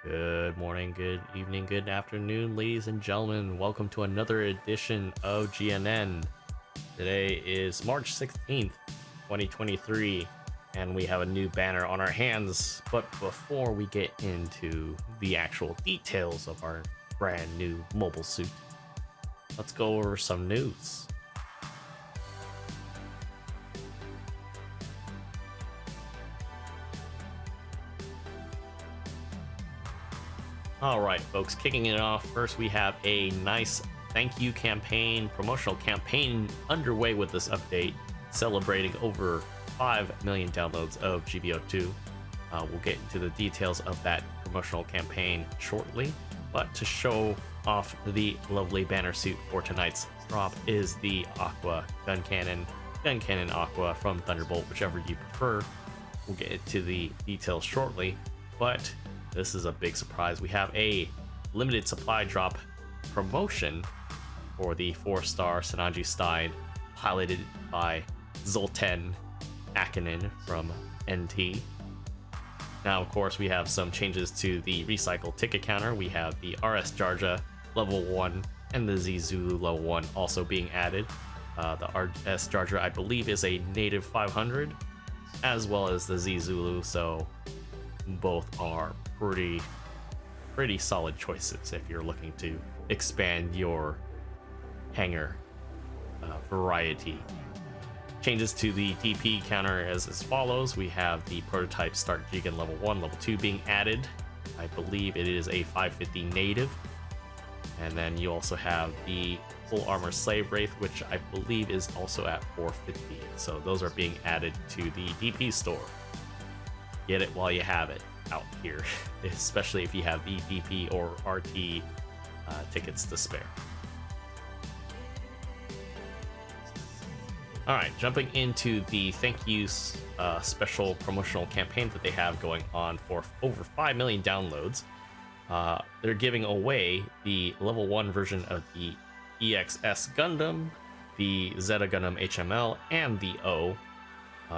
Good morning, good evening, good afternoon, ladies and gentlemen. Welcome to another edition of GNN. Today is March 16th, 2023, and we have a new banner on our hands. But before we get into the actual details of our brand new mobile suit, let's go over some news. Alright folks, kicking it off, first we have a nice thank you campaign, promotional campaign underway with this update, celebrating over 5 million downloads of GBO2. We'll get into the details of that promotional campaign shortly, but to show off the lovely banner suit for tonight's drop is the Aqua Guncannon Aqua from Thunderbolt, whichever you prefer. We'll get into the details shortly, but this is a big surprise. We have a limited supply drop promotion for the 4-star Sananju Stein, piloted by Zoltan Akanin from NT. Now, of course, we have some changes to the recycle ticket counter. We have the RS Jarja level 1 and the Z Zulu level 1 also being added. The RS Jarja, I believe, is a native 500, as well as the Z Zulu, so both are pretty solid choices if you're looking to expand your hangar variety. Changes to the DP counter as follows. We have the prototype start Jigen level 1, level 2 being added. I believe it is a 550 native. And then you also have the full armor slave wraith, which I believe is also at 450. So those are being added to the DP store. Get it while you have it out here, especially if you have the DP or RT tickets to spare. Alright, jumping into the thank you special promotional campaign that they have going on for over 5 million downloads. They're giving away the level 1 version of the EXS Gundam, the Zeta Gundam HML, and the O.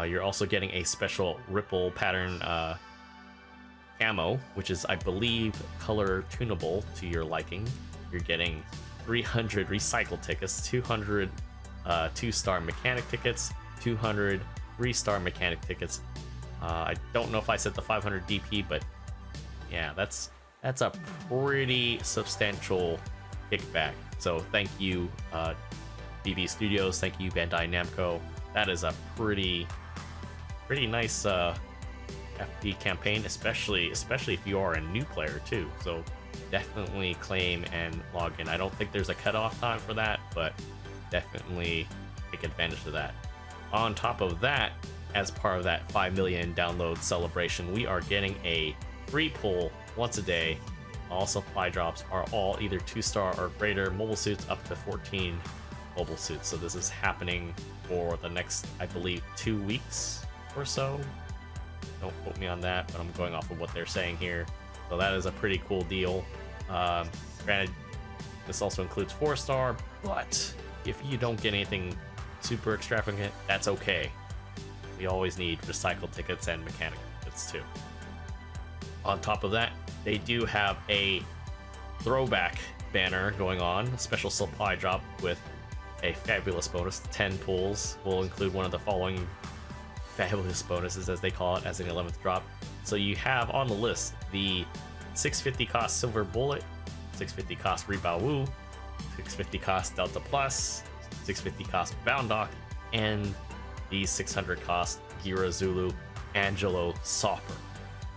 You're also getting a special ripple pattern camo, which is, I believe, color tunable to your liking. You're getting 300 recycle tickets, 200 2-star mechanic tickets, 200 3-star mechanic tickets. I don't know if I said the 500 DP, but yeah, that's a pretty substantial kickback. So thank you, BB Studios. Thank you, Bandai Namco. That is a pretty nice FP campaign, especially if you are a new player too. So definitely claim and log in. I don't think there's a cutoff time for that, but definitely take advantage of that. On top of that, as part of that 5 million download celebration, we are getting a free pull once a day. All supply drops are all either 2-star or greater mobile suits, up to 14 mobile suits. So this is happening for the next, I believe, 2 weeks or so. Don't quote me on that, but I'm going off of what they're saying here. So that is a pretty cool deal. Granted, this also includes 4-star, but if you don't get anything super extravagant, that's okay. We always need recycled tickets and mechanic tickets too. On top of that, they do have a throwback banner going on, a special supply drop with a fabulous bonus. 10 pulls will include one of the following fabulous bonuses, as they call it, as an 11th drop. So you have on the list the 650 cost Silver Bullet, 650 cost Rebound Wu, 650 cost Delta Plus, 650 cost Boundock, and the 600 cost Gira Zulu Angelo Soffer.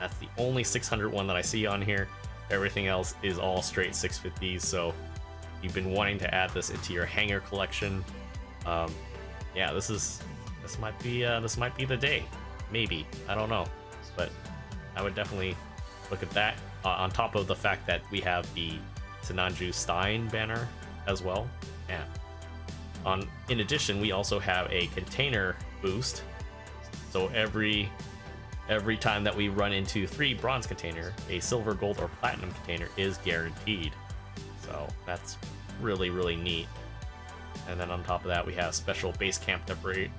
That's the only 600 one that I see on here. Everything else is all straight 650s. So you've been wanting to add this into your hangar collection. Yeah, this might be the day. Maybe, I don't know, but I would definitely look at that. On top of the fact that we have the Sananju Stein banner as well. And in addition, we also have a container boost. So every time that we run into 3 bronze container, a silver, gold, or platinum container is guaranteed. So that's really neat. And then on top of that, we have special base camp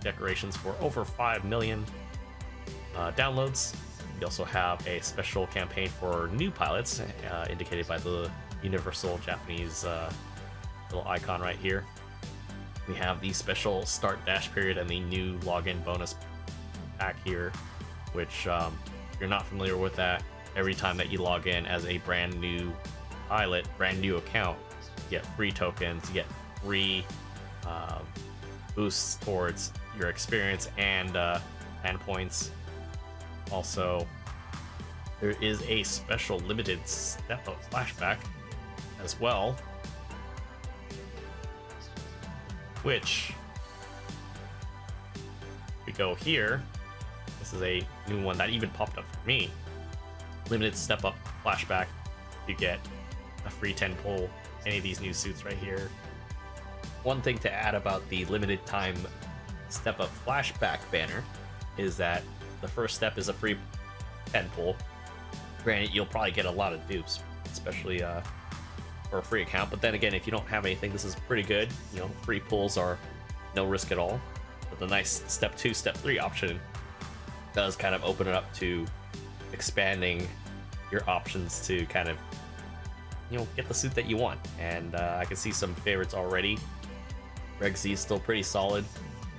decorations for over 5 million downloads. We also have a special campaign for new pilots, indicated by the universal Japanese little icon right here. We have the special start dash period and the new login bonus pack here, which if you're not familiar with that, every time that you log in as a brand new pilot, brand new account, you get free tokens, you get free boosts towards your experience and points. Also, there is a special limited step-up flashback as well, which we go here. This is a new one that even popped up for me. Limited step-up flashback. You get a free 10 pull. Any of these new suits right here. One thing to add about the limited time step-up flashback banner is that the first step is a free 10 pull. Granted, you'll probably get a lot of dupes, especially for a free account. But then again, if you don't have anything, this is pretty good. You know, free pulls are no risk at all. But the nice step 2, step 3 option does kind of open it up to expanding your options to kind of, you know, get the suit that you want. And I can see some favorites already. Reg Z is still pretty solid.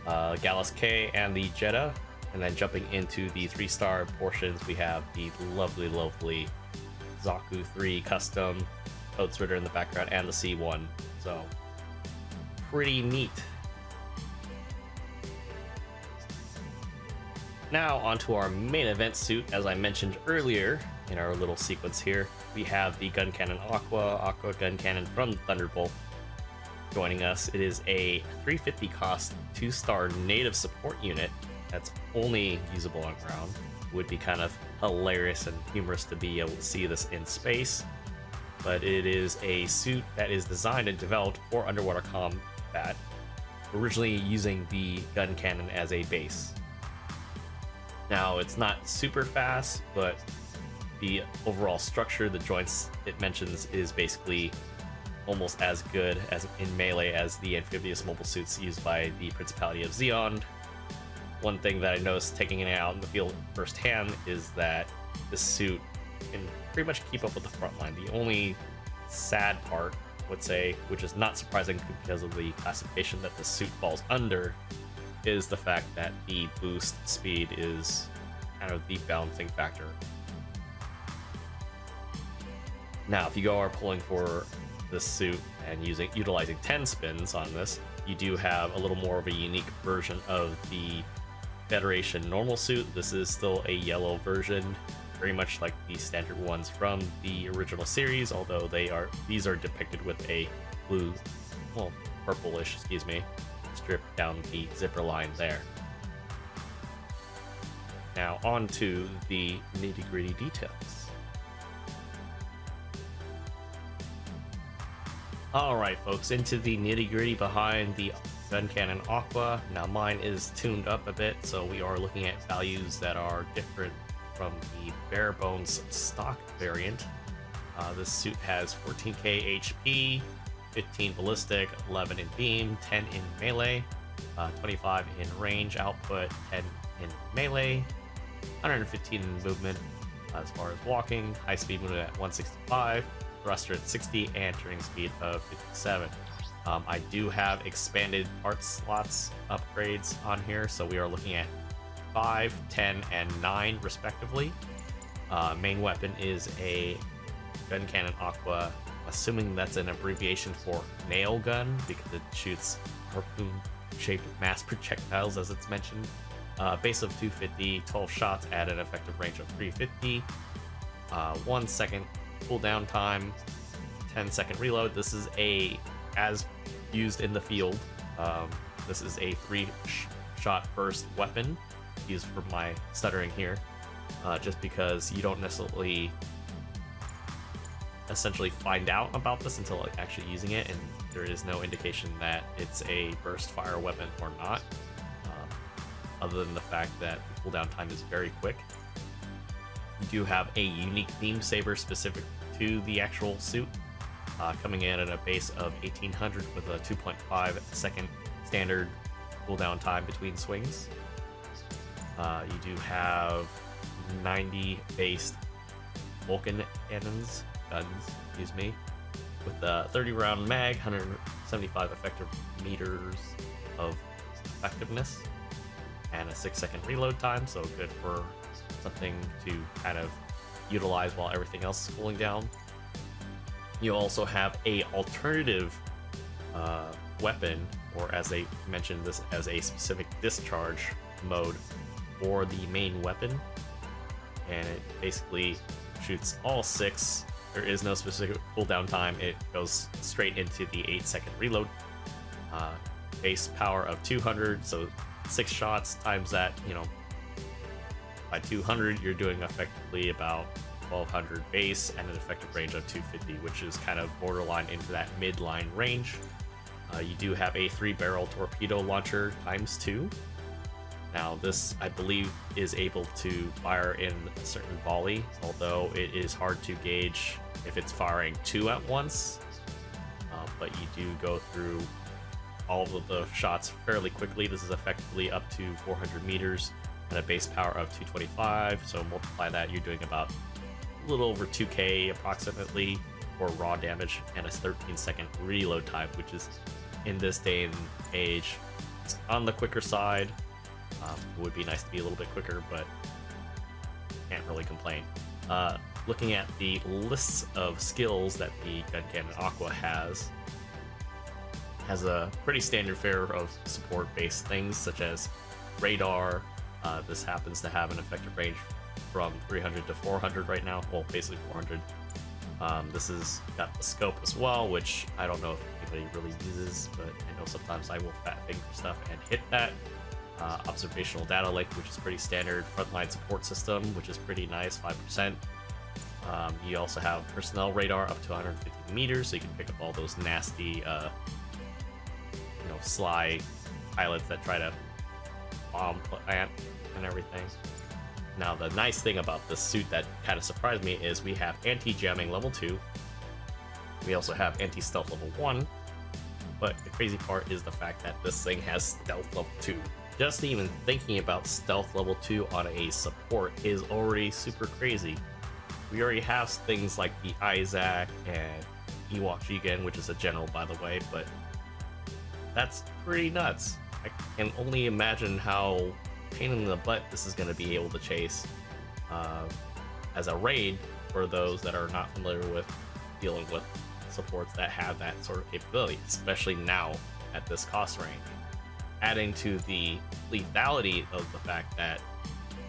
Gallus K and the Jetta. And then jumping into the 3-star portions, we have the lovely Zaku 3 custom, Oats Ritter in the background, and the C1. So, pretty neat. Now, onto our main event suit. As I mentioned earlier in our little sequence here, we have the Guncannon Aqua Guncannon from Thunderbolt joining us. It is a 350 cost 2-star native support unit that's only usable on ground. Would be kind of hilarious and humorous to be able to see this in space, but it is a suit that is designed and developed for underwater combat, originally using the gun cannon as a base. Now, it's not super fast, but the overall structure, the joints it mentions, is basically almost as good as in melee as the amphibious mobile suits used by the Principality of Zeon. One thing that I noticed taking it out in the field firsthand is that this suit can pretty much keep up with the front line. The only sad part, I would say, which is not surprising because of the classification that the suit falls under, is the fact that the boost speed is kind of the balancing factor. Now, if you are pulling for this suit and utilizing 10 spins on this, you do have a little more of a unique version of the Federation normal suit. This is still a yellow version, very much like the standard ones from the original series, although these are depicted with a blue, well, purplish, excuse me, strip down the zipper line there. Now on to the nitty-gritty details. Alright folks, into the nitty-gritty behind the Guncannon Aqua. Now mine is tuned up a bit, so we are looking at values that are different from the bare bones stock variant. This suit has 14k HP, 15 ballistic, 11 in beam, 10 in melee, 25 in range output, 10 in melee, 115 in movement as far as walking, high speed movement at 165, thruster at 60, and turning speed of 57. I do have expanded parts slots upgrades on here, so we are looking at 5, 10, and 9 respectively. Main weapon is a Guncannon Aqua, assuming that's an abbreviation for nail gun because it shoots harpoon-shaped mass projectiles, as it's mentioned. Base of 250, 12 shots at an effective range of 350, 1 second cooldown time, 10-second reload. This is as used in the field, this is a 3-shot burst weapon, used for my stuttering here, just because you don't necessarily essentially find out about this until actually using it, and there is no indication that it's a burst fire weapon or not, other than the fact that the cooldown time is very quick. You do have a unique beam saber specific to the actual suit, coming in at a base of 1800 with a 2.5 second standard cooldown time between swings. You do have 90 based Vulcan guns, excuse me, with a 30 round mag, 175 effective meters of effectiveness, and a 6-second reload time, so good for something to kind of utilize while everything else is cooling down. You also have a alternative weapon, or as they mentioned this as a specific discharge mode for the main weapon, and it basically shoots all 6. There is no specific cooldown time. It goes straight into the 8-second reload. Base power of 200, so 6 shots times that, you know, by 200, you're doing effectively about 1200 base and an effective range of 250, which is kind of borderline into that midline range. You do have a 3-barrel torpedo launcher ×2. Now this, I believe, is able to fire in a certain volley, although it is hard to gauge if it's firing 2 at once. But you do go through all of the shots fairly quickly. This is effectively up to 400 meters at a base power of 225, so multiply that, you're doing about a little over 2k approximately for raw damage, and a 13-second reload time, which is, in this day and age, it's on the quicker side. It would be nice to be a little bit quicker, but can't really complain. Looking at the lists of skills that the Guncannon Aqua has a pretty standard fare of support-based things, such as radar. This happens to have an effective range from 300 to 400 right now. Well, basically 400. This has got the scope as well, which I don't know if anybody really uses, but I know sometimes I will fat finger stuff and hit that. Observational data link, which is pretty standard. Frontline support system, which is pretty nice, 5%. You also have personnel radar up to 150 meters, so you can pick up all those nasty, sly pilots that try to bomb plant and everything. Now, the nice thing about this suit that kind of surprised me is we have anti-jamming level 2. We also have anti-stealth level 1. But the crazy part is the fact that this thing has stealth level 2. Just even thinking about stealth level 2 on a support is already super crazy. We already have things like the Isaac and Ewok Jigen, which is a general, by the way, but that's pretty nuts. I can only imagine how pain in the butt this is going to be able to chase as a raid for those that are not familiar with dealing with supports that have that sort of capability, especially now at this cost range. Adding to the lethality of the fact that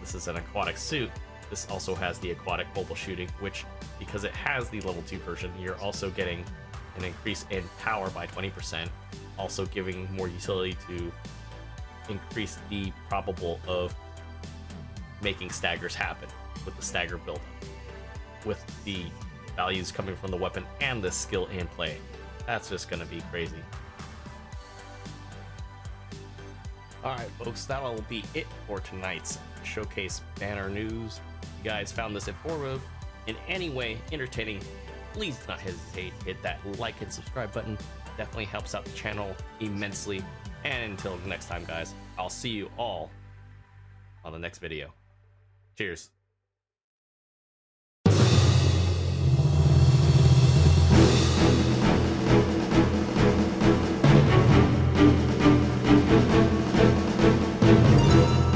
this is an aquatic suit, this also has the aquatic mobile shooting, which, because it has the level 2 version, you're also getting an increase in power by 20%, also giving more utility to increase the probable of making staggers happen with the stagger buildup, with the values coming from the weapon and the skill in play. That's just going to be crazy. Alright folks, that'll be it for tonight's Showcase Banner News. If you guys found this informative, in any way entertaining, please do not hesitate to hit that like and subscribe button. Definitely helps out the channel immensely. And until next time, guys, I'll see you all on the next video. Cheers.